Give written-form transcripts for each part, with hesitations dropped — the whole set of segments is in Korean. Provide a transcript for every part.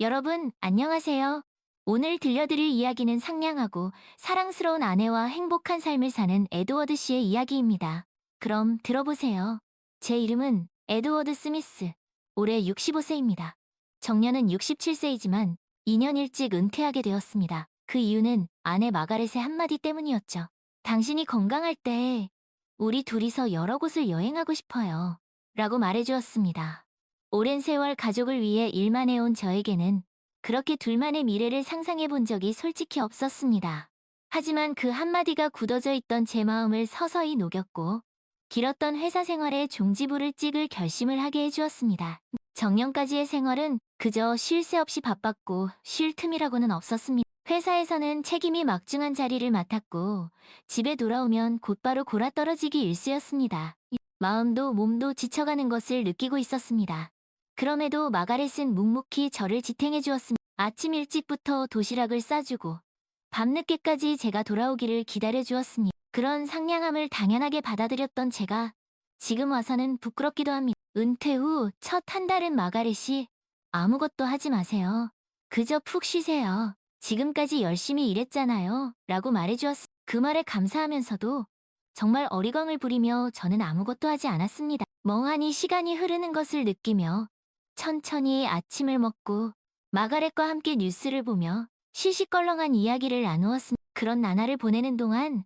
여러분, 안녕하세요. 오늘 들려드릴 이야기는 상냥하고 사랑스러운 아내와 행복한 삶을 사는 에드워드 씨의 이야기입니다. 그럼 들어보세요. 제 이름은 에드워드 스미스. 올해 65세입니다. 정년은 67세이지만 2년 일찍 은퇴하게 되었습니다. 그 이유는 아내 마가렛의 한마디 때문이었죠. 당신이 건강할 때 우리 둘이서 여러 곳을 여행하고 싶어요. 라고 말해주었습니다. 오랜 세월 가족을 위해 일만 해온 저에게는 그렇게 둘만의 미래를 상상해 본 적이 솔직히 없었습니다. 하지만 그 한마디가 굳어져 있던 제 마음을 서서히 녹였고 길었던 회사 생활에 종지부를 찍을 결심을 하게 해주었습니다. 정년까지의 생활은 그저 쉴 새 없이 바빴고 쉴 틈이라고는 없었습니다. 회사에서는 책임이 막중한 자리를 맡았고 집에 돌아오면 곧바로 골아떨어지기 일쑤였습니다. 마음도 몸도 지쳐가는 것을 느끼고 있었습니다. 그럼에도 마가렛은 묵묵히 저를 지탱해 주었습니다. 아침 일찍부터 도시락을 싸주고 밤늦게까지 제가 돌아오기를 기다려 주었습니다. 그런 상냥함을 당연하게 받아들였던 제가 지금 와서는 부끄럽기도 합니다. 은퇴 후 첫 한 달은 마가렛이 아무것도 하지 마세요. 그저 푹 쉬세요. 지금까지 열심히 일했잖아요. 라고 말해주었습니다. 그 말에 감사하면서도 정말 어리광을 부리며 저는 아무것도 하지 않았습니다. 멍하니 시간이 흐르는 것을 느끼며 천천히 아침을 먹고 마가렛과 함께 뉴스를 보며 시시껄렁한 이야기를 나누었습니다. 그런 나날을 보내는 동안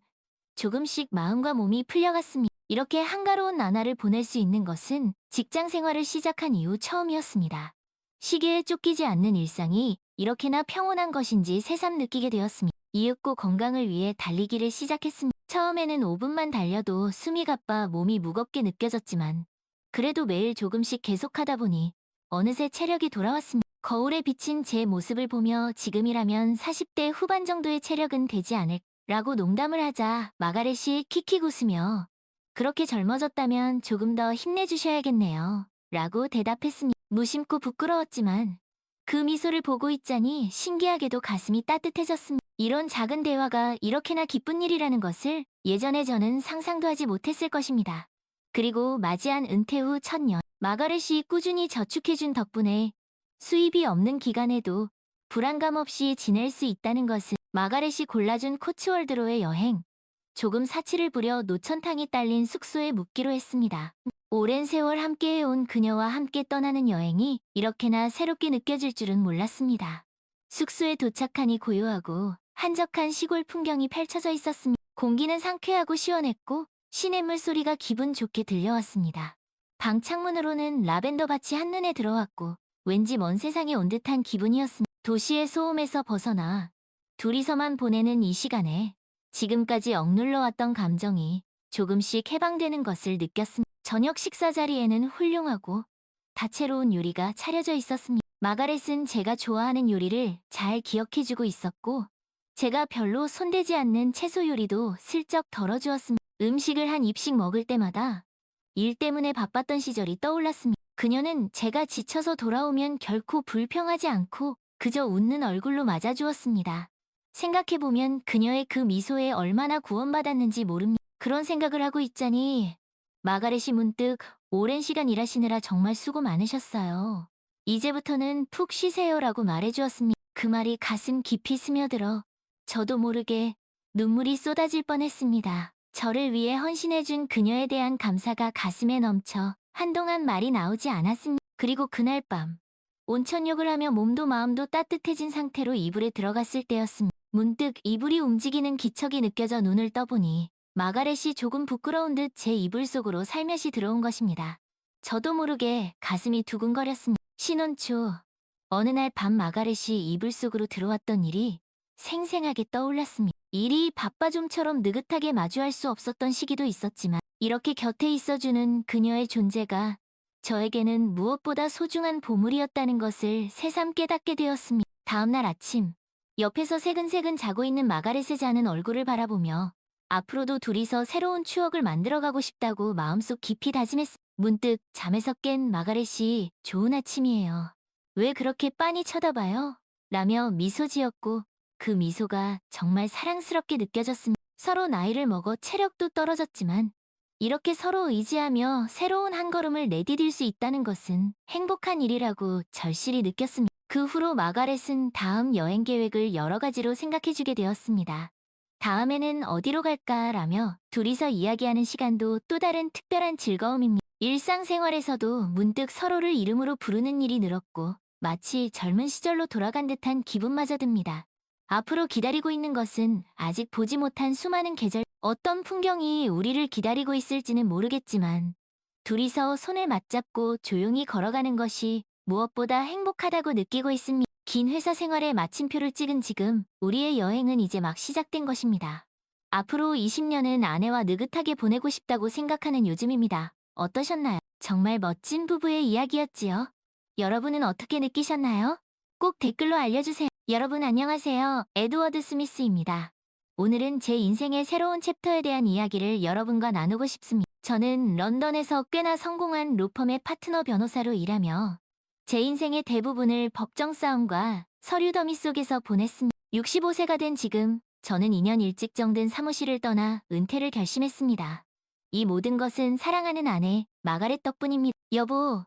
조금씩 마음과 몸이 풀려갔습니다. 이렇게 한가로운 나날을 보낼 수 있는 것은 직장 생활을 시작한 이후 처음이었습니다. 시계에 쫓기지 않는 일상이 이렇게나 평온한 것인지 새삼 느끼게 되었습니다. 이윽고 건강을 위해 달리기를 시작했습니다. 처음에는 5분만 달려도 숨이 가빠 몸이 무겁게 느껴졌지만 그래도 매일 조금씩 계속하다 보니 어느새 체력이 돌아왔습니다. 거울에 비친 제 모습을 보며 지금이라면 40대 후반 정도의 체력은 되지 않을라고 농담을 하자 마가렛이 킥킥 웃으며 그렇게 젊어졌다면 조금 더 힘내주셔야겠네요. 라고 대답했습니다. 무심코 부끄러웠지만 그 미소를 보고 있자니 신기하게도 가슴이 따뜻해졌습니다. 이런 작은 대화가 이렇게나 기쁜 일이라는 것을 예전에 저는 상상도 하지 못했을 것입니다. 그리고 맞이한 은퇴 후 첫 년, 마가렛이 꾸준히 저축해준 덕분에 수입이 없는 기간에도 불안감 없이 지낼 수 있다는 것은 마가렛이 골라준 코츠월드로의 여행, 조금 사치를 부려 노천탕이 딸린 숙소에 묵기로 했습니다. 오랜 세월 함께해온 그녀와 함께 떠나는 여행이 이렇게나 새롭게 느껴질 줄은 몰랐습니다. 숙소에 도착하니 고요하고 한적한 시골 풍경이 펼쳐져 있었습니다. 공기는 상쾌하고 시원했고 시냇물 소리가 기분 좋게 들려왔습니다. 방 창문으로는 라벤더 밭이 한눈에 들어왔고 왠지 먼 세상에 온 듯한 기분이었습니다. 도시의 소음에서 벗어나 둘이서만 보내는 이 시간에 지금까지 억눌러 왔던 감정이 조금씩 해방되는 것을 느꼈습니다. 저녁 식사 자리에는 훌륭하고 다채로운 요리가 차려져 있었습니다. 마가렛은 제가 좋아하는 요리를 잘 기억해주고 있었고 제가 별로 손대지 않는 채소 요리도 슬쩍 덜어주었습니다. 음식을 한 입씩 먹을 때마다 일 때문에 바빴던 시절이 떠올랐습니다. 그녀는 제가 지쳐서 돌아오면 결코 불평하지 않고 그저 웃는 얼굴로 맞아주었습니다. 생각해보면 그녀의 그 미소에 얼마나 구원받았는지 모릅니다. 그런 생각을 하고 있자니 마가렛이 문득 오랜 시간 일하시느라 정말 수고 많으셨어요. 이제부터는 푹 쉬세요라고 말해주었습니다. 그 말이 가슴 깊이 스며들어 저도 모르게 눈물이 쏟아질 뻔했습니다. 저를 위해 헌신해준 그녀에 대한 감사가 가슴에 넘쳐 한동안 말이 나오지 않았습니다. 그리고 그날 밤 온천욕을 하며 몸도 마음도 따뜻해진 상태로 이불에 들어갔을 때였습니다. 문득 이불이 움직이는 기척이 느껴져 눈을 떠보니 마가렛이 조금 부끄러운 듯 제 이불 속으로 살며시 들어온 것입니다. 저도 모르게 가슴이 두근거렸습니다. 신혼 초 어느 날 밤 마가렛이 이불 속으로 들어왔던 일이 생생하게 떠올랐습니다. 일이 바빠좀처럼 느긋하게 마주할 수 없었던 시기도 있었지만 이렇게 곁에 있어주는 그녀의 존재가 저에게는 무엇보다 소중한 보물이었다는 것을 새삼 깨닫게 되었습니다. 다음날 아침 옆에서 새근새근 자고 있는 마가렛의 자는 얼굴을 바라보며 앞으로도 둘이서 새로운 추억을 만들어가고 싶다고 마음속 깊이 다짐했습니다. 문득 잠에서 깬 마가렛이 좋은 아침이에요. 왜 그렇게 빤히 쳐다봐요? 라며 미소 지었고 그 미소가 정말 사랑스럽게 느껴졌습니다. 서로 나이를 먹어 체력도 떨어졌지만 이렇게 서로 의지하며 새로운 한 걸음을 내디딜 수 있다는 것은 행복한 일이라고 절실히 느꼈습니다. 그 후로 마가렛은 다음 여행 계획을 여러 가지로 생각해주게 되었습니다. 다음에는 어디로 갈까라며 둘이서 이야기하는 시간도 또 다른 특별한 즐거움입니다. 일상생활에서도 문득 서로를 이름으로 부르는 일이 늘었고 마치 젊은 시절로 돌아간 듯한 기분마저 듭니다. 앞으로 기다리고 있는 것은 아직 보지 못한 수많은 계절, 어떤 풍경이 우리를 기다리고 있을지는 모르겠지만 둘이서 손을 맞잡고 조용히 걸어가는 것이 무엇보다 행복하다고 느끼고 있습니다. 긴 회사 생활에 마침표를 찍은 지금 우리의 여행은 이제 막 시작된 것입니다. 앞으로 20년은 아내와 느긋하게 보내고 싶다고 생각하는 요즘입니다. 어떠셨나요? 정말 멋진 부부의 이야기였지요. 여러분은 어떻게 느끼셨나요? 꼭 댓글로 알려주세요. 여러분 안녕하세요. 에드워드 스미스입니다. 오늘은 제 인생의 새로운 챕터에 대한 이야기를 여러분과 나누고 싶습니다. 저는 런던에서 꽤나 성공한 로펌의 파트너 변호사로 일하며 제 인생의 대부분을 법정 싸움과 서류 더미 속에서 보냈습니다. 65세가 된 지금 저는 2년 일찍 정든 사무실을 떠나 은퇴를 결심했습니다. 이 모든 것은 사랑하는 아내 마가렛 덕분입니다. 여보,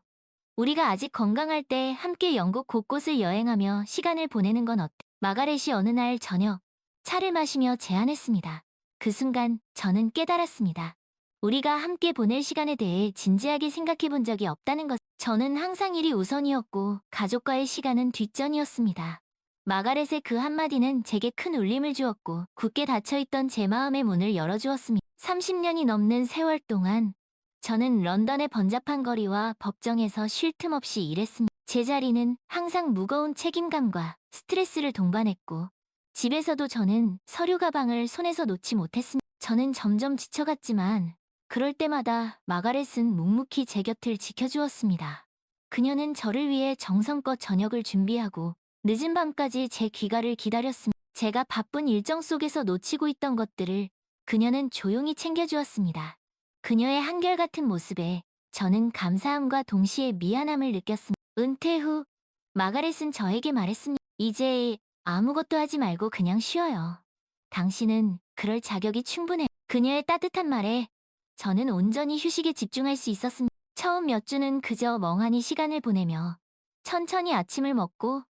우리가 아직 건강할 때 함께 영국 곳곳을 여행하며 시간을 보내는 건 어때? 마가렛이 어느 날 저녁 차를 마시며 제안했습니다. 그 순간 저는 깨달았습니다. 우리가 함께 보낼 시간에 대해 진지하게 생각해 본 적이 없다는 것. 저는 항상 일이 우선이었고 가족과의 시간은 뒷전이었습니다. 마가렛의 그 한마디는 제게 큰 울림을 주었고 굳게 닫혀있던 제 마음의 문을 열어주었습니다. 30년이 넘는 세월 동안 저는 런던의 번잡한 거리와 법정에서 쉴 틈 없이 일했습니다. 제 자리는 항상 무거운 책임감과 스트레스를 동반했고 집에서도 저는 서류 가방을 손에서 놓지 못했습니다. 저는 점점 지쳐갔지만 그럴 때마다 마가렛은 묵묵히 제 곁을 지켜주었습니다. 그녀는 저를 위해 정성껏 저녁을 준비하고 늦은 밤까지 제 귀가를 기다렸습니다. 제가 바쁜 일정 속에서 놓치고 있던 것들을 그녀는 조용히 챙겨주었습니다. 그녀의 한결같은 모습에 저는 감사함과 동시에 미안함을 느꼈습니다. 은퇴 후 마가렛은 저에게 말했습니다. 이제 아무것도 하지 말고 그냥 쉬어요. 당신은 그럴 자격이 충분해. 그녀의 따뜻한 말에 저는 온전히 휴식에 집중할 수 있었습니다. 처음 몇 주는 그저 멍하니 시간을 보내며 천천히 아침을 먹고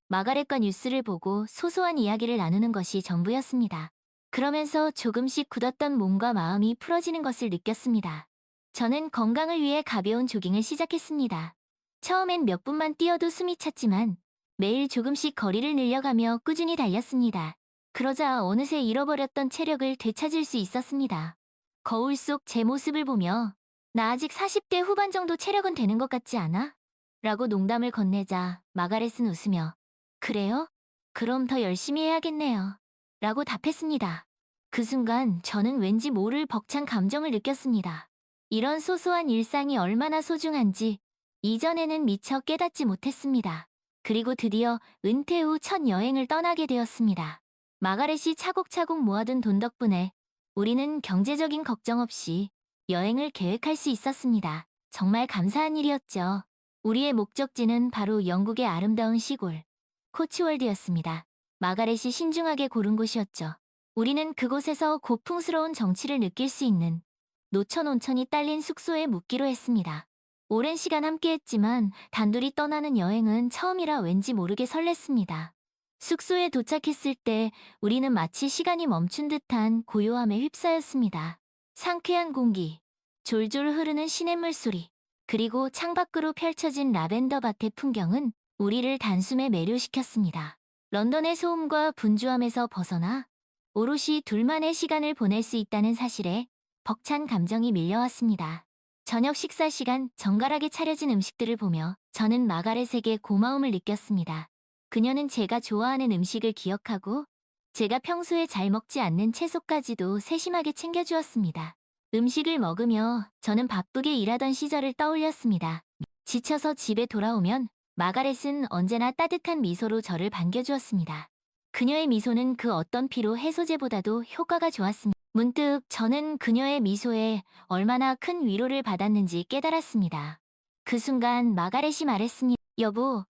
마가렛과 뉴스를 보고 소소한 이야기를 나누는 것이 전부였습니다. 그러면서 조금씩 굳었던 몸과 마음이 풀어지는 것을 느꼈습니다. 저는 건강을 위해 가벼운 조깅을 시작했습니다. 처음엔 몇 분만 뛰어도 숨이 찼지만 매일 조금씩 거리를 늘려가며 꾸준히 달렸습니다. 그러자 어느새 잃어버렸던 체력을 되찾을 수 있었습니다. 거울 속 제 모습을 보며 나 아직 40대 후반 정도 체력은 되는 것 같지 않아? 라고 농담을 건네자 마가렛은 웃으며 그래요? 그럼 더 열심히 해야겠네요. 라고 답했습니다. 그 순간 저는 왠지 모를 벅찬 감정을 느꼈습니다. 이런 소소한 일상이 얼마나 소중한지 이전에는 미처 깨닫지 못했습니다. 그리고 드디어 은퇴 후 첫 여행을 떠나게 되었습니다. 마가렛이 차곡차곡 모아둔 돈 덕분에 우리는 경제적인 걱정 없이 여행을 계획할 수 있었습니다. 정말 감사한 일이었죠. 우리의 목적지는 바로 영국의 아름다운 시골, 코츠월드였습니다. 마가렛이 신중하게 고른 곳이었죠. 우리는 그곳에서 고풍스러운 정취를 느낄 수 있는 노천 온천이 딸린 숙소에 묵기로 했습니다. 오랜 시간 함께했지만 단둘이 떠나는 여행은 처음이라 왠지 모르게 설렜습니다. 숙소에 도착했을 때 우리는 마치 시간이 멈춘 듯한 고요함에 휩싸였습니다. 상쾌한 공기, 졸졸 흐르는 시냇물 소리, 그리고 창밖으로 펼쳐진 라벤더 밭의 풍경은 우리를 단숨에 매료시켰습니다. 런던의 소음과 분주함에서 벗어나 오롯이 둘만의 시간을 보낼 수 있다는 사실에 벅찬 감정이 밀려왔습니다. 저녁 식사 시간 정갈하게 차려진 음식들을 보며 저는 마가렛에게 고마움을 느꼈습니다. 그녀는 제가 좋아하는 음식을 기억하고 제가 평소에 잘 먹지 않는 채소까지도 세심하게 챙겨주었습니다. 음식을 먹으며 저는 바쁘게 일하던 시절을 떠올렸습니다. 지쳐서 집에 돌아오면 마가렛은 언제나 따뜻한 미소로 저를 반겨주었습니다. 그녀의 미소는 그 어떤 피로 해소제보다도 효과가 좋았습니다. 문득 저는 그녀의 미소에 얼마나 큰 위로를 받았는지 깨달았습니다. 그 순간 마가렛이 말했습니다. 여보,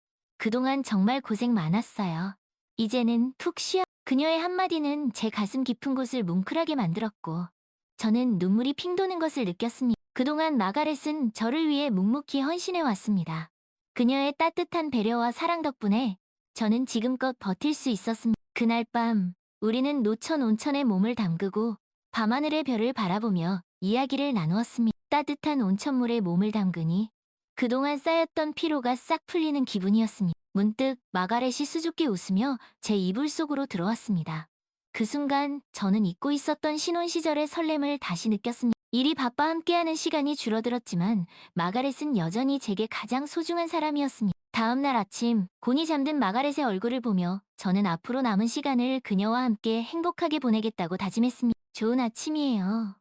그동안 정말 고생 많았어요. 이제는 푹 쉬어. 그녀의 한마디는 제 가슴 깊은 곳을 뭉클하게 만들었고 저는 눈물이 핑 도는 것을 느꼈습니다. 그동안 마가렛은 저를 위해 묵묵히 헌신해 왔습니다. 그녀의 따뜻한 배려와 사랑 덕분에 저는 지금껏 버틸 수 있었습니다. 그날 밤 우리는 노천 온천에 몸을 담그고 밤하늘의 별을 바라보며 이야기를 나누었습니다. 따뜻한 온천물에 몸을 담그니 그동안 쌓였던 피로가 싹 풀리는 기분이었습니다. 문득 마가렛이 수줍게 웃으며 제 이불 속으로 들어왔습니다. 그 순간 저는 잊고 있었던 신혼 시절의 설렘을 다시 느꼈습니다. 일이 바빠 함께하는 시간이 줄어들었지만 마가렛은 여전히 제게 가장 소중한 사람이었습니다. 다음 날 아침 곤히 잠든 마가렛의 얼굴을 보며 저는 앞으로 남은 시간을 그녀와 함께 행복하게 보내겠다고 다짐했습니다. 좋은 아침이에요.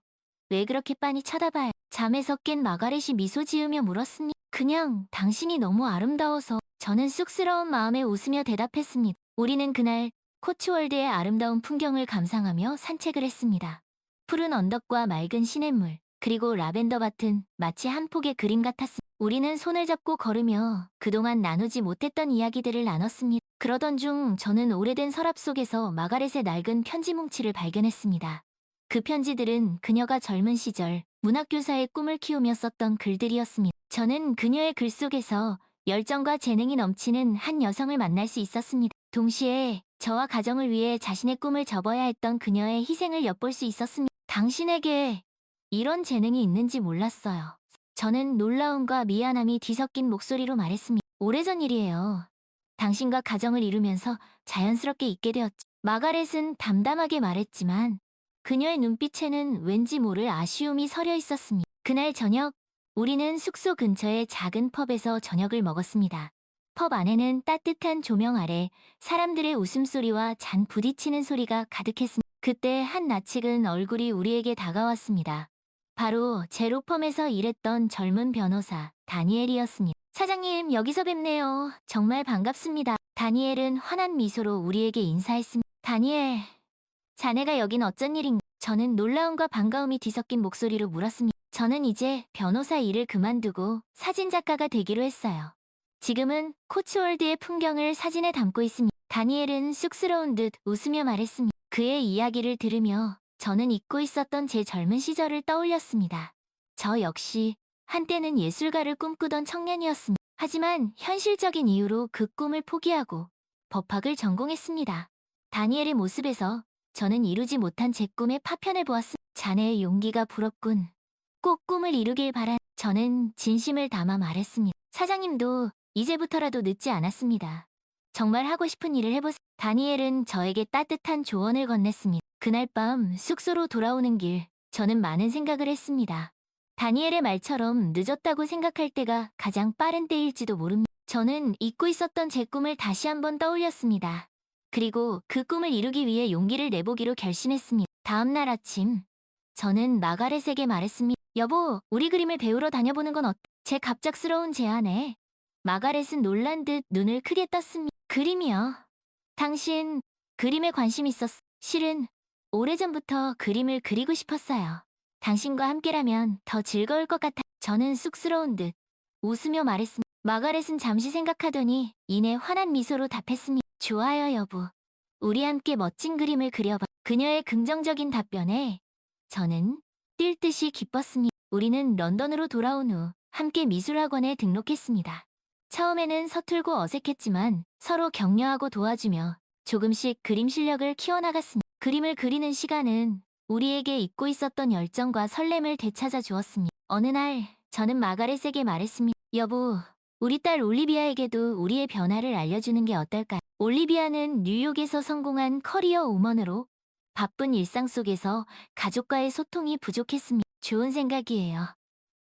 왜 그렇게 빤히 쳐다봐요? 잠에서 깬 마가렛이 미소 지으며 물었습니다. 그냥 당신이 너무 아름다워서. 저는 쑥스러운 마음에 웃으며 대답했습니다. 우리는 그날 코츠월드의 아름다운 풍경을 감상하며 산책을 했습니다. 푸른 언덕과 맑은 시냇물, 그리고 라벤더 밭은 마치 한 폭의 그림 같았습니다. 우리는 손을 잡고 걸으며 그동안 나누지 못했던 이야기들을 나눴습니다. 그러던 중 저는 오래된 서랍 속에서 마가렛의 낡은 편지 뭉치를 발견했습니다. 그 편지들은 그녀가 젊은 시절 문학교사의 꿈을 키우며 썼던 글들이었습니다. 저는 그녀의 글 속에서 열정과 재능이 넘치는 한 여성을 만날 수 있었습니다. 동시에 저와 가정을 위해 자신의 꿈을 접어야 했던 그녀의 희생을 엿볼 수 있었습니다. 당신에게 이런 재능이 있는지 몰랐어요. 저는 놀라움과 미안함이 뒤섞인 목소리로 말했습니다. 오래전 일이에요. 당신과 가정을 이루면서 자연스럽게 있게 되었죠. 마가렛은 담담하게 말했지만 그녀의 눈빛에는 왠지 모를 아쉬움이 서려 있었습니다. 그날 저녁, 우리는 숙소 근처의 작은 펍에서 저녁을 먹었습니다. 펍 안에는 따뜻한 조명 아래 사람들의 웃음소리와 잔 부딪히는 소리가 가득했습니다. 그때 한 낯익은 얼굴이 우리에게 다가왔습니다. 바로 제 로펌에서 일했던 젊은 변호사 다니엘이었습니다. 사장님, 여기서 뵙네요. 정말 반갑습니다. 다니엘은 환한 미소로 우리에게 인사했습니다. 다니엘, 자네가 여긴 어쩐 일인가? 저는 놀라움과 반가움이 뒤섞인 목소리로 물었습니다. 저는 이제 변호사 일을 그만두고 사진작가가 되기로 했어요. 지금은 코츠월드의 풍경을 사진에 담고 있습니다. 다니엘은 쑥스러운 듯 웃으며 말했습니다. 그의 이야기를 들으며 저는 잊고 있었던 제 젊은 시절을 떠올렸습니다. 저 역시 한때는 예술가를 꿈꾸던 청년이었습니다. 하지만 현실적인 이유로 그 꿈을 포기하고 법학을 전공했습니다. 다니엘의 모습에서 저는 이루지 못한 제 꿈의 파편을 보았습니다. 자네의 용기가 부럽군. 꼭 꿈을 이루길 바란. 저는 진심을 담아 말했습니다. 사장님도 이제부터라도 늦지 않았습니다. 정말 하고 싶은 일을 해보세요. 다니엘은 저에게 따뜻한 조언을 건넸습니다. 그날 밤 숙소로 돌아오는 길, 저는 많은 생각을 했습니다. 다니엘의 말처럼 늦었다고 생각할 때가 가장 빠른 때일지도 모릅니다. 저는 잊고 있었던 제 꿈을 다시 한번 떠올렸습니다. 그리고 그 꿈을 이루기 위해 용기를 내보기로 결심했습니다. 다음 날 아침, 저는 마가렛에게 말했습니다. 여보, 우리 그림을 배우러 다녀보는 건 어때? 제 갑작스러운 제안에 마가렛은 놀란 듯 눈을 크게 떴습니다. 그림이요? 당신 그림에 관심 있었어. 실은 오래전부터 그림을 그리고 싶었어요. 당신과 함께라면 더 즐거울 것 같아. 저는 쑥스러운 듯 웃으며 말했습니다. 마가렛은 잠시 생각하더니 이내 환한 미소로 답했습니다. 좋아요, 여보. 우리 함께 멋진 그림을 그려봐. 그녀의 긍정적인 답변에 저는 뛸 듯이 기뻤습니다. 우리는 런던으로 돌아온 후 함께 미술학원에 등록했습니다. 처음에는 서툴고 어색했지만 서로 격려하고 도와주며 조금씩 그림 실력을 키워나갔습니다. 그림을 그리는 시간은 우리에게 잊고 있었던 열정과 설렘을 되찾아 주었습니다. 어느 날 저는 마가렛에게 말했습니다. 여보, 우리 딸 올리비아에게도 우리의 변화를 알려주는 게 어떨까요? 올리비아는 뉴욕에서 성공한 커리어 우먼으로 바쁜 일상 속에서 가족과의 소통이 부족했습니다. 좋은 생각이에요.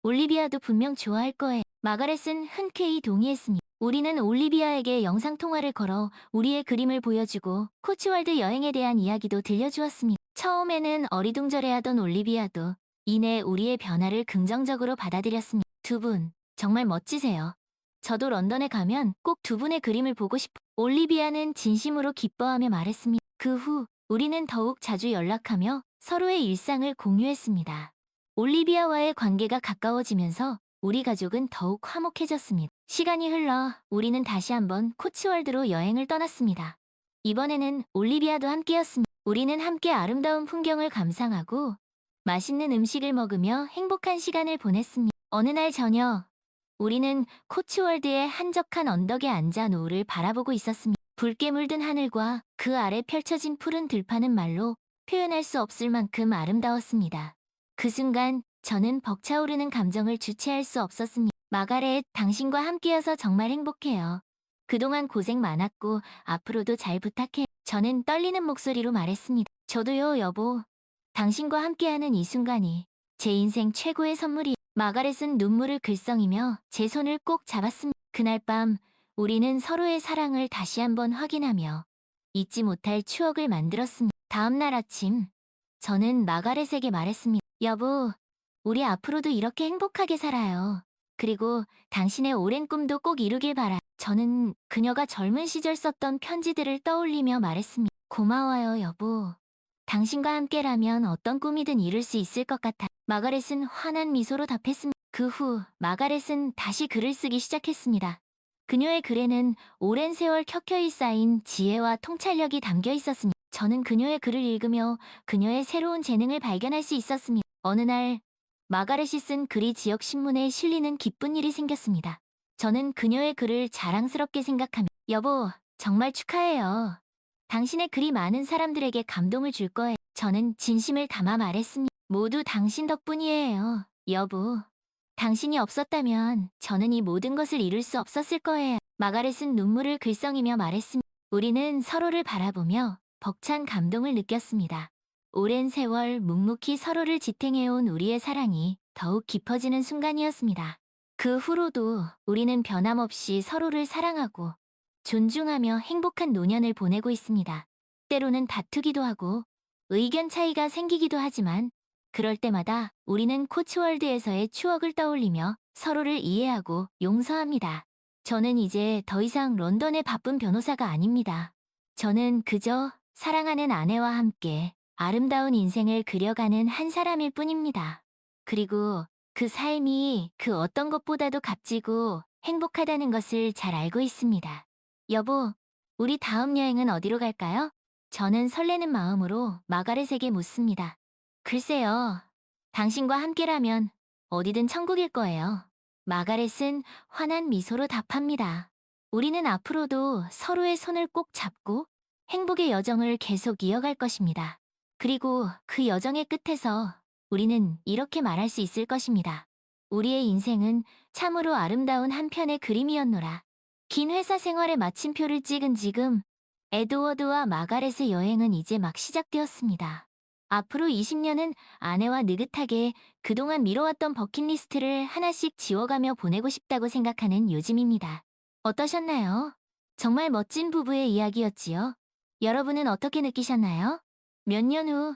올리비아도 분명 좋아할 거예요. 마가렛은 흔쾌히 동의했습니다. 우리는 올리비아에게 영상통화를 걸어 우리의 그림을 보여주고 코츠월드 여행에 대한 이야기도 들려주었습니다. 처음에는 어리둥절해하던 올리비아도 이내 우리의 변화를 긍정적으로 받아들였습니다. 두 분, 정말 멋지세요. 저도 런던에 가면 꼭 두 분의 그림을 보고 싶어. 올리비아는 진심으로 기뻐하며 말했습니다. 그 후 우리는 더욱 자주 연락하며 서로의 일상을 공유했습니다. 올리비아와의 관계가 가까워지면서 우리 가족은 더욱 화목해졌습니다. 시간이 흘러 우리는 다시 한번 코츠월드로 여행을 떠났습니다. 이번에는 올리비아도 함께였습니다. 우리는 함께 아름다운 풍경을 감상하고 맛있는 음식을 먹으며 행복한 시간을 보냈습니다. 어느 날 저녁, 우리는 코츠월드의 한적한 언덕에 앉아 노을을 바라보고 있었습니다. 붉게 물든 하늘과 그 아래 펼쳐진 푸른 들판은 말로 표현할 수 없을 만큼 아름다웠습니다. 그 순간 저는 벅차오르는 감정을 주체할 수 없었습니다. 마가렛, 당신과 함께여서 정말 행복해요. 그동안 고생 많았고 앞으로도 잘 부탁해. 저는 떨리는 목소리로 말했습니다. 저도요, 여보. 당신과 함께하는 이 순간이 제 인생 최고의 선물이. 마가렛은 눈물을 글썽이며 제 손을 꼭 잡았습니다. 그날 밤 우리는 서로의 사랑을 다시 한번 확인하며 잊지 못할 추억을 만들었습니다. 다음 날 아침 저는 마가렛에게 말했습니다. 여보, 우리 앞으로도 이렇게 행복하게 살아요. 그리고 당신의 오랜 꿈도 꼭 이루길 바라. 저는 그녀가 젊은 시절 썼던 편지들을 떠올리며 말했습니다. 고마워요, 여보. 당신과 함께라면 어떤 꿈이든 이룰 수 있을 것 같아. 마가렛은 환한 미소로 답했습니다. 그 후 마가렛은 다시 글을 쓰기 시작했습니다. 그녀의 글에는 오랜 세월 켜켜이 쌓인 지혜와 통찰력이 담겨 있었으니 저는 그녀의 글을 읽으며 그녀의 새로운 재능을 발견할 수 있었습니다. 어느 날 마가렛이 쓴 글이 지역 신문에 실리는 기쁜 일이 생겼습니다. 저는 그녀의 글을 자랑스럽게 생각하며 여보, 정말 축하해요. 당신의 글이 많은 사람들에게 감동을 줄 거예요. 저는 진심을 담아 말했습니다. 모두 당신 덕분이에요, 여보. 당신이 없었다면 저는 이 모든 것을 이룰 수 없었을 거예요. 마가렛은 눈물을 글썽이며 말했습니다. 우리는 서로를 바라보며 벅찬 감동을 느꼈습니다. 오랜 세월 묵묵히 서로를 지탱해온 우리의 사랑이 더욱 깊어지는 순간이었습니다. 그 후로도 우리는 변함없이 서로를 사랑하고 존중하며 행복한 노년을 보내고 있습니다. 때로는 다투기도 하고 의견 차이가 생기기도 하지만 그럴 때마다 우리는 코츠월드에서의 추억을 떠올리며 서로를 이해하고 용서합니다. 저는 이제 더 이상 런던의 바쁜 변호사가 아닙니다. 저는 그저 사랑하는 아내와 함께 아름다운 인생을 그려가는 한 사람일 뿐입니다. 그리고 그 삶이 그 어떤 것보다도 값지고 행복하다는 것을 잘 알고 있습니다. 여보, 우리 다음 여행은 어디로 갈까요? 저는 설레는 마음으로 마가렛에게 묻습니다. 글쎄요, 당신과 함께라면 어디든 천국일 거예요. 마가렛은 환한 미소로 답합니다. 우리는 앞으로도 서로의 손을 꼭 잡고 행복의 여정을 계속 이어갈 것입니다. 그리고 그 여정의 끝에서 우리는 이렇게 말할 수 있을 것입니다. 우리의 인생은 참으로 아름다운 한 편의 그림이었노라. 긴 회사 생활의 마침표를 찍은 지금 에드워드와 마가렛의 여행은 이제 막 시작되었습니다. 앞으로 20년은 아내와 느긋하게 그동안 미뤄왔던 버킷리스트를 하나씩 지워가며 보내고 싶다고 생각하는 요즘입니다. 어떠셨나요? 정말 멋진 부부의 이야기였지요. 여러분은 어떻게 느끼셨나요? 몇 년 후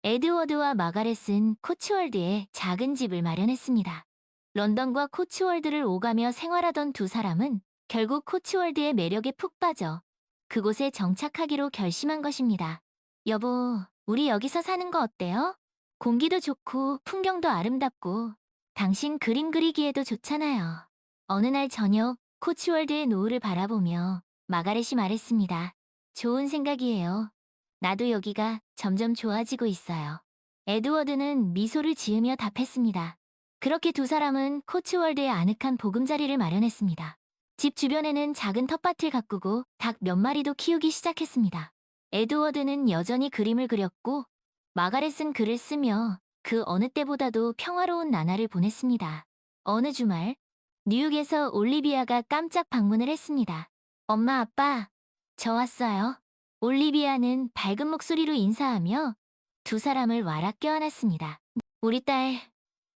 에드워드와 마가렛은 코츠월드에 작은 집을 마련했습니다. 런던과 코츠월드를 오가며 생활하던 두 사람은 결국 코츠월드의 매력에 푹 빠져 그곳에 정착하기로 결심한 것입니다. 여보, 우리 여기서 사는 거 어때요? 공기도 좋고 풍경도 아름답고 당신 그림 그리기에도 좋잖아요. 어느 날 저녁 코츠월드의 노을을 바라보며 마가렛이 말했습니다. 좋은 생각이에요. 나도 여기가 점점 좋아지고 있어요. 에드워드는 미소를 지으며 답했습니다. 그렇게 두 사람은 코츠월드의 아늑한 보금자리를 마련했습니다. 집 주변에는 작은 텃밭을 가꾸고 닭 몇 마리도 키우기 시작했습니다. 에드워드는 여전히 그림을 그렸고 마가렛은 글을 쓰며 그 어느 때보다도 평화로운 나날을 보냈습니다. 어느 주말 뉴욕에서 올리비아가 깜짝 방문을 했습니다. 엄마, 아빠, 저 왔어요. 올리비아는 밝은 목소리로 인사하며 두 사람을 와락 껴안았습니다. 우리 딸,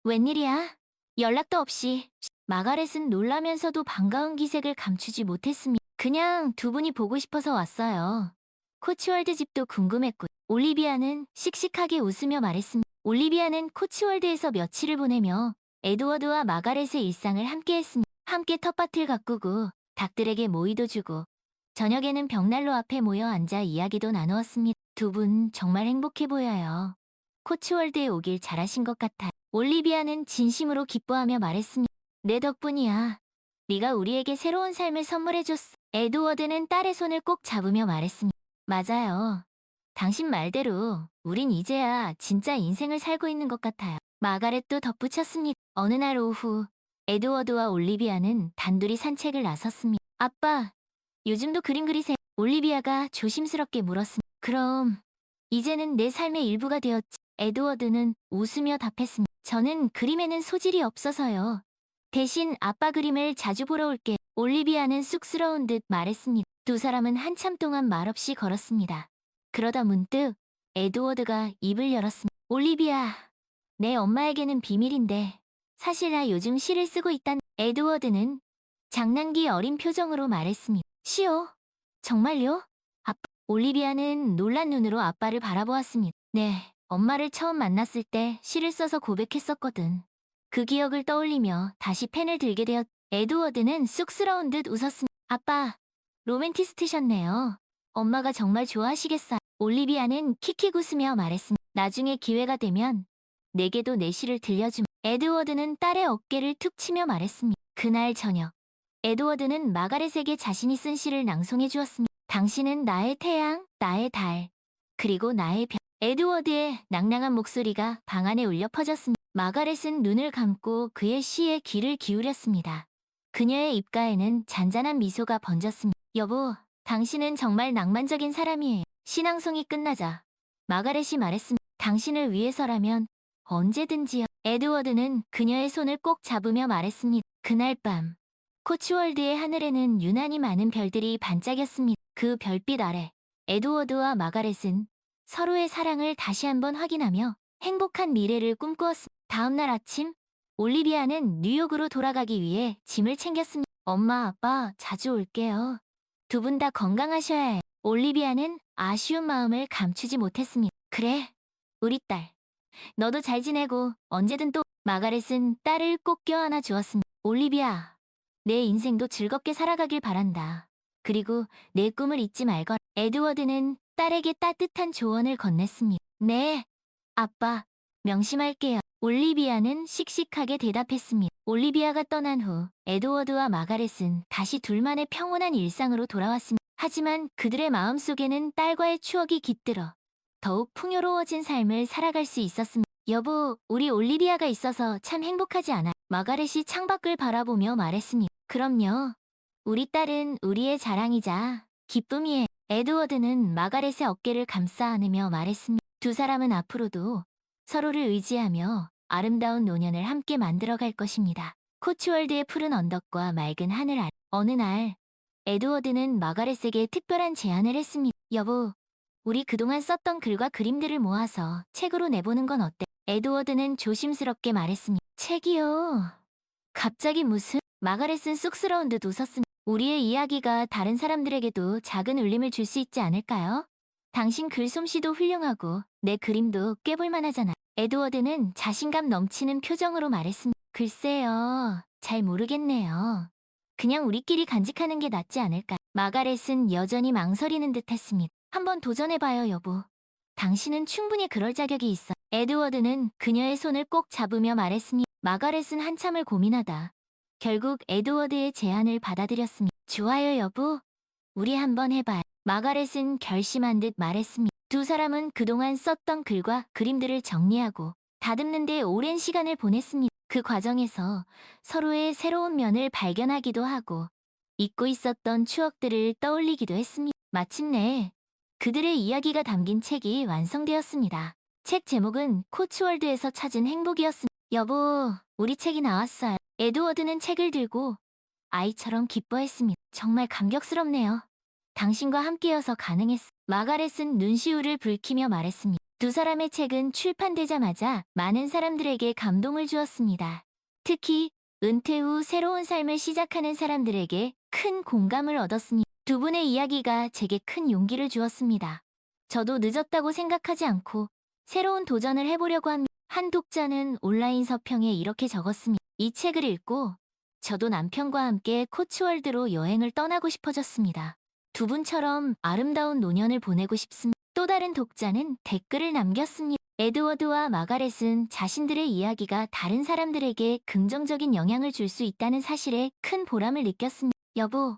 웬일이야? 연락도 없이. 마가렛은 놀라면서도 반가운 기색을 감추지 못했습니다. 그냥 두 분이 보고 싶어서 왔어요. 코츠월드 집도 궁금했고 올리비아는 씩씩하게 웃으며 말했습니다. 올리비아는 코츠월드에서 며칠을 보내며 에드워드와 마가렛의 일상을 함께했습니다. 함께 텃밭을 가꾸고 닭들에게 모이도 주고 저녁에는 벽난로 앞에 모여 앉아 이야기도 나누었습니다. 두 분 정말 행복해 보여요. 코츠월드에 오길 잘하신 것 같아요. 올리비아는 진심으로 기뻐하며 말했습니다. 내 덕분이야. 네가 우리에게 새로운 삶을 선물해줬어. 에드워드는 딸의 손을 꼭 잡으며 말했습니다. 맞아요. 당신 말대로 우린 이제야 진짜 인생을 살고 있는 것 같아요. 마가렛도 덧붙였습니다. 어느 날 오후 에드워드와 올리비아는 단둘이 산책을 나섰습니다. 아빠, 요즘도 그림 그리세요? 올리비아가 조심스럽게 물었습니다. 그럼 이제는 내 삶의 일부가 되었지. 에드워드는 웃으며 답했습니다. 저는 그림에는 소질이 없어서요. 대신 아빠 그림을 자주 보러 올게. 올리비아는 쑥스러운 듯 말했습니다. 두 사람은 한참 동안 말없이 걸었습니다. 그러다 문득 에드워드가 입을 열었습니다. 올리비아, 내 엄마에게는 비밀인데 사실 나 요즘 시를 쓰고 있단. 에드워드는 장난기 어린 표정으로 말했습니다. 시요? 정말요? 아빠. 올리비아는 놀란 눈으로 아빠를 바라보았습니다. 네, 엄마를 처음 만났을 때 시를 써서 고백했었거든. 그 기억을 떠올리며 다시 펜을 들게 되었. 에드워드는 쑥스러운 듯 웃었습니다. 아빠, 로맨티스트셨네요. 엄마가 정말 좋아하시겠어요. 올리비아는 킥킥 웃으며 말했습니다. 나중에 기회가 되면 내게도 내 시를 들려주면. 에드워드는 딸의 어깨를 툭 치며 말했습니다. 그날 저녁, 에드워드는 마가렛에게 자신이 쓴 시를 낭송해 주었습니다. 당신은 나의 태양, 나의 달, 그리고 나의 별. 에드워드의 낭낭한 목소리가 방 안에 울려 퍼졌습니다. 마가렛은 눈을 감고 그의 시에 귀를 기울였습니다. 그녀의 입가에는 잔잔한 미소가 번졌습니다. 여보, 당신은 정말 낭만적인 사람이에요. 신앙송이 끝나자 마가렛이 말했습니다. 당신을 위해서라면 언제든지요. 에드워드는 그녀의 손을 꼭 잡으며 말했습니다. 그날 밤 코츠월드의 하늘에는 유난히 많은 별들이 반짝였습니다. 그 별빛 아래 에드워드와 마가렛은 서로의 사랑을 다시 한번 확인하며 행복한 미래를 꿈꾸었습니다. 다음 날 아침, 올리비아는 뉴욕으로 돌아가기 위해 짐을 챙겼습니다. 엄마, 아빠, 자주 올게요. 두 분 다 건강하셔야 해요. 올리비아는 아쉬운 마음을 감추지 못했습니다. 그래, 우리 딸. 너도 잘 지내고 언제든 또. 마가렛은 딸을 꼭 껴안아 주었습니다. 올리비아, 내 인생도 즐겁게 살아가길 바란다. 그리고 내 꿈을 잊지 말걸. 에드워드는 딸에게 따뜻한 조언을 건넸습니다. 네, 아빠, 명심할게요. 올리비아는 씩씩하게 대답했습니다. 올리비아가 떠난 후 에드워드와 마가렛은 다시 둘만의 평온한 일상으로 돌아왔습니다. 하지만 그들의 마음속에는 딸과의 추억이 깃들어 더욱 풍요로워진 삶을 살아갈 수 있었습니다. 여보, 우리 올리비아가 있어서 참 행복하지 않아? 마가렛이 창밖을 바라보며 말했습니다. 그럼요. 우리 딸은 우리의 자랑이자 기쁨이에요. 에드워드는 마가렛의 어깨를 감싸 안으며 말했습니다. 두 사람은 앞으로도 서로를 의지하며 아름다운 노년을 함께 만들어갈 것입니다. 코츠월드의 푸른 언덕과 맑은 하늘 아래. 어느 날 에드워드는 마가렛에게 특별한 제안을 했습니다. 여보, 우리 그동안 썼던 글과 그림들을 모아서 책으로 내보는 건 어때? 에드워드는 조심스럽게 말했습니다. 책이요? 갑자기 무슨? 마가렛은 쑥스러운 듯 웃었습니다. 우리의 이야기가 다른 사람들에게도 작은 울림을 줄 수 있지 않을까요? 당신 글솜씨도 훌륭하고 내 그림도 꽤 볼만하잖아. 에드워드는 자신감 넘치는 표정으로 말했습니다. 글쎄요, 잘 모르겠네요. 그냥 우리끼리 간직하는 게 낫지 않을까. 마가렛은 여전히 망설이는 듯 했습니다. 한번 도전해봐요, 여보. 당신은 충분히 그럴 자격이 있어. 에드워드는 그녀의 손을 꼭 잡으며 말했습니다. 마가렛은 한참을 고민하다 결국 에드워드의 제안을 받아들였습니다. 좋아요, 여보. 우리 한번 해봐요. 마가렛은 결심한 듯 말했습니다. 두 사람은 그동안 썼던 글과 그림들을 정리하고 다듬는 데 오랜 시간을 보냈습니다. 그 과정에서 서로의 새로운 면을 발견하기도 하고 잊고 있었던 추억들을 떠올리기도 했습니다. 마침내 그들의 이야기가 담긴 책이 완성되었습니다. 책 제목은 코츠월드에서 찾은 행복이었습니다. 여보, 우리 책이 나왔어요. 에드워드는 책을 들고 아이처럼 기뻐했습니다. 정말 감격스럽네요. 당신과 함께여서 가능했어. 마가렛은 눈시울을 붉히며 말했습니다. 두 사람의 책은 출판되자마자 많은 사람들에게 감동을 주었습니다. 특히 은퇴 후 새로운 삶을 시작하는 사람들에게 큰 공감을 얻었습니다. 두 분의 이야기가 제게 큰 용기를 주었습니다. 저도 늦었다고 생각하지 않고 새로운 도전을 해보려고 합니다. 한 독자는 온라인 서평에 이렇게 적었습니다. 이 책을 읽고 저도 남편과 함께 코츠월드로 여행을 떠나고 싶어졌습니다. 두 분처럼 아름다운 노년을 보내고 싶습니다. 또 다른 독자는 댓글을 남겼습니다. 에드워드와 마가렛은 자신들의 이야기가 다른 사람들에게 긍정적인 영향을 줄 수 있다는 사실에 큰 보람을 느꼈습니다. 여보,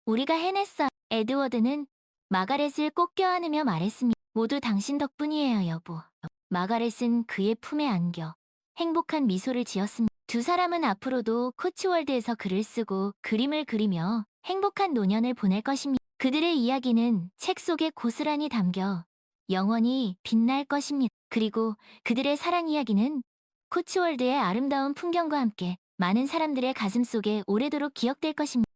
우리가 해냈어. 에드워드는 마가렛을 꼭 껴안으며 말했습니다. 모두 당신 덕분이에요, 여보. 마가렛은 그의 품에 안겨 행복한 미소를 지었습니다. 두 사람은 앞으로도 코츠월드에서 글을 쓰고 그림을 그리며 행복한 노년을 보낼 것입니다. 그들의 이야기는 책 속에 고스란히 담겨 영원히 빛날 것입니다. 그리고 그들의 사랑 이야기는 코츠월드의 아름다운 풍경과 함께 많은 사람들의 가슴 속에 오래도록 기억될 것입니다.